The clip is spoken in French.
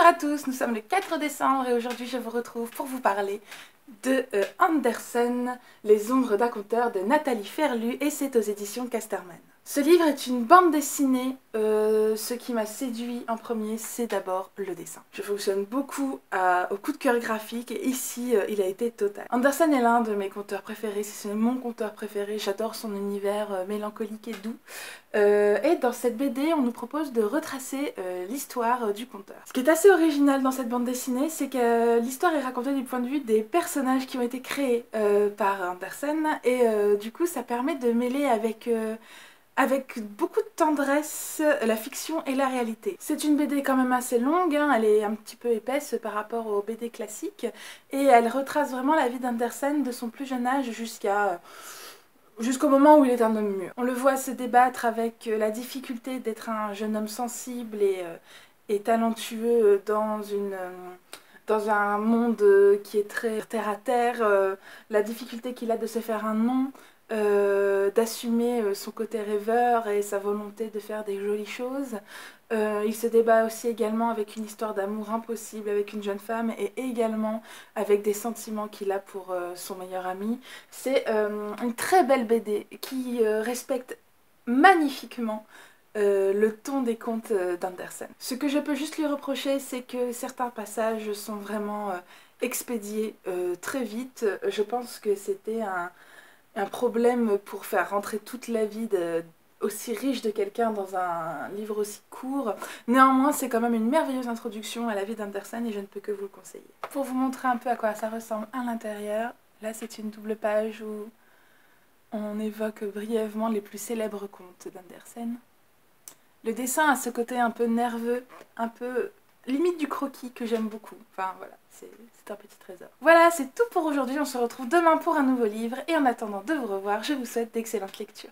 à tous, nous sommes le 4 décembre et aujourd'hui je vous retrouve pour vous parler de Andersen, Les ombres d'un conteur de Nathalie Ferlu et c'est aux éditions Casterman. Ce livre est une bande dessinée, ce qui m'a séduit en premier c'est d'abord le dessin. Je fonctionne beaucoup au coup de cœur graphique et ici il a été total. Andersen est l'un de mes conteurs préférés, c'est mon conteur préféré, j'adore son univers mélancolique et doux. Et dans cette BD, on nous propose de retracer l'histoire du conteur. Ce qui est assez original dans cette bande dessinée, c'est que l'histoire est racontée du point de vue des personnages qui ont été créés par Andersen et du coup ça permet de mêler avec beaucoup de tendresse la fiction et la réalité. C'est une BD quand même assez longue, hein, elle est un petit peu épaisse par rapport aux BD classiques et elle retrace vraiment la vie d'Andersen de son plus jeune âge jusqu'au moment où il est un homme mûr. On le voit se débattre avec la difficulté d'être un jeune homme sensible et talentueux dans un monde qui est très terre à terre, la difficulté qu'il a de se faire un nom, d'assumer son côté rêveur et sa volonté de faire des jolies choses. Il se débat aussi également avec une histoire d'amour impossible avec une jeune femme et également avec des sentiments qu'il a pour son meilleur ami. C'est une très belle BD qui respecte magnifiquement le ton des contes d'Andersen. Ce que je peux juste lui reprocher, c'est que certains passages sont vraiment expédiés très vite. Je pense que c'était un problème pour faire rentrer toute la vie aussi riche de quelqu'un dans un livre aussi court. Néanmoins, c'est quand même une merveilleuse introduction à la vie d'Andersen et je ne peux que vous le conseiller. Pour vous montrer un peu à quoi ça ressemble à l'intérieur, là c'est une double page où on évoque brièvement les plus célèbres contes d'Andersen. Le dessin a ce côté un peu nerveux, un peu limite du croquis que j'aime beaucoup. Enfin voilà, c'est un petit trésor. Voilà, c'est tout pour aujourd'hui. On se retrouve demain pour un nouveau livre. Et en attendant de vous revoir, je vous souhaite d'excellentes lectures.